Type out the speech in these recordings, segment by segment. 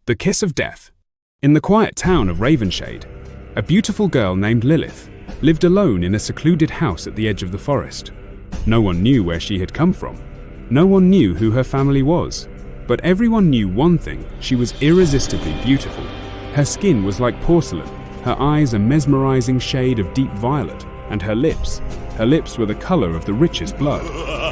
The Kiss of Death. In the quiet town of Ravenshade, a beautiful girl named Lilith lived alone in a secluded house at the edge of the forest. No one knew where she had come from. No one knew who her family was. But everyone knew one thing: she was irresistibly beautiful. Her skin was like porcelain, her eyes a mesmerizing shade of deep violet, and her lips were the color of the richest blood.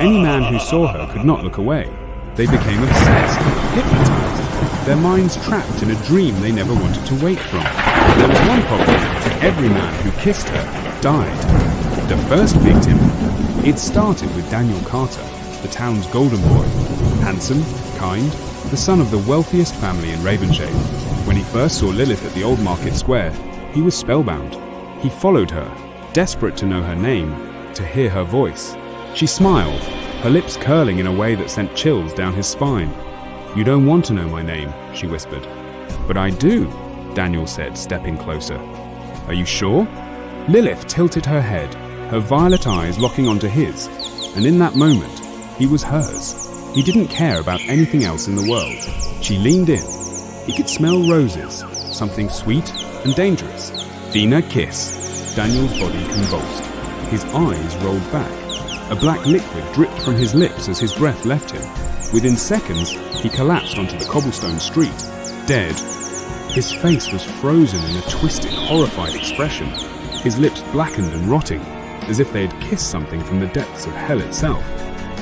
Any man who saw her could not look away. They became obsessed, hypnotized, their minds trapped in a dream they never wanted to wake from. There was one problem: every man who kissed her died. The first victim, it started with Daniel Carter, the town's golden boy. Handsome, kind, the son of the wealthiest family in Ravenshade. When he first saw Lilith at the old market square, he was spellbound. He followed her, desperate to know her name, to hear her voice. She smiled, her lips curling in a way that sent chills down his spine. "You don't want to know my name," she whispered. "But I do," Daniel said, stepping closer. "Are you sure?" Lilith tilted her head, her violet eyes locking onto his, and in that moment, he was hers. He didn't care about anything else in the world. She leaned in. He could smell roses, something sweet and dangerous. Vina kiss. Daniel's body convulsed. His eyes rolled back. A black liquid dripped from his lips as his breath left him. Within seconds, he collapsed onto the cobblestone street, dead. His face was frozen in a twisted, horrified expression, his lips blackened and rotting, as if they had kissed something from the depths of hell itself.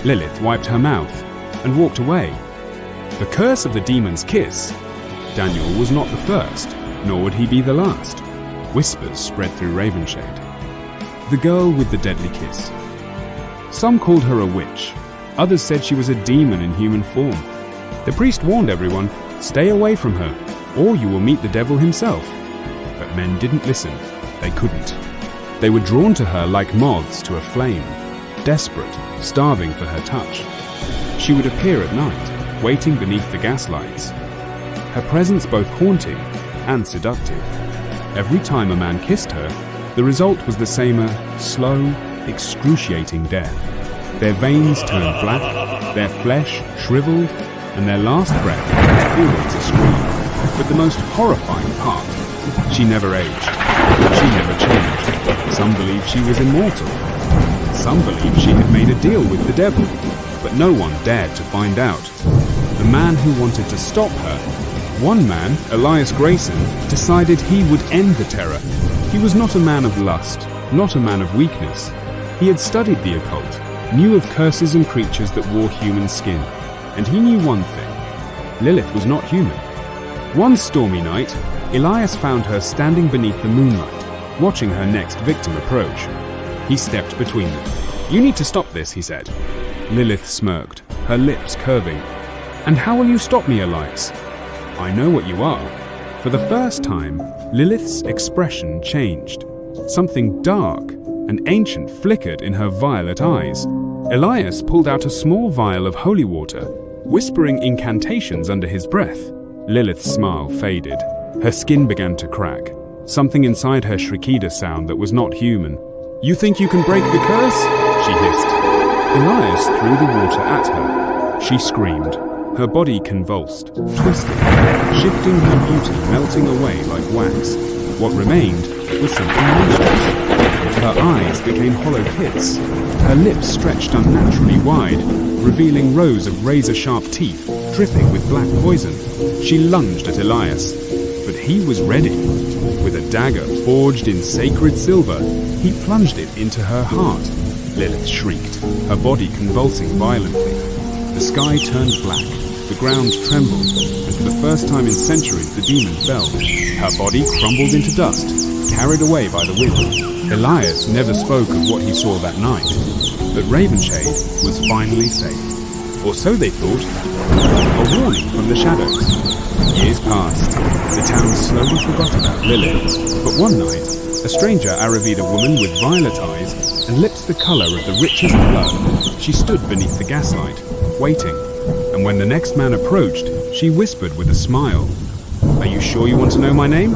Lilith wiped her mouth and walked away. The curse of the demon's kiss. Daniel was not the first, nor would he be the last. Whispers spread through Ravenshade. The girl with the deadly kiss. Some called her a witch. Others said she was a demon in human form. The priest warned everyone, "Stay away from her, or you will meet the devil himself." But men didn't listen. They couldn't. They were drawn to her like moths to a flame, desperate, starving for her touch. She would appear at night, waiting beneath the gaslights. Her presence both haunting and seductive. Every time a man kissed her, the result was the same: a slow, excruciating death. Their veins turned black, their flesh shriveled, and their last breath was always a scream. But the most horrifying part: she never aged. She never changed. Some believed she was immortal. Some believed she had made a deal with the devil. But no one dared to find out. The man who wanted to stop her, one man, Elias Grayson, decided he would end the terror. He was not a man of lust, not a man of weakness. He had studied the occult, knew of curses and creatures that wore human skin. And he knew one thing: Lilith was not human. One stormy night, Elias found her standing beneath the moonlight, watching her next victim approach. He stepped between them. "You need to stop this," he said. Lilith smirked, her lips curving. "And how will you stop me, Elias?" "I know what you are." For the first time, Lilith's expression changed. Something dark and ancient flickered in her violet eyes. Elias pulled out a small vial of holy water, whispering incantations under his breath. Lilith's smile faded. Her skin began to crack. Something inside her shrieked a sound that was not human. "You think you can break the curse?" she hissed. Elias threw the water at her. She screamed. Her body convulsed, twisting, shifting her beauty, melting away like wax. What remained was something monstrous. Her eyes became hollow pits. Her lips stretched unnaturally wide, revealing rows of razor-sharp teeth, dripping with black poison. She lunged at Elias, but he was ready. With a dagger forged in sacred silver, he plunged it into her heart. Lilith shrieked, her body convulsing violently. The sky turned black, the ground trembled, and for the first time in centuries the demon fell. Her body crumbled into dust, carried away by the wind. Elias never spoke of what he saw that night, but Ravenshade was finally safe. Or so they thought. A warning from the shadows. Years passed. The town slowly forgot about Lilith, but one night, a stranger Aravida woman with violet eyes and lips the color of the richest blood, she stood beneath the gaslight, waiting. And when the next man approached, she whispered with a smile, "Are you sure you want to know my name?"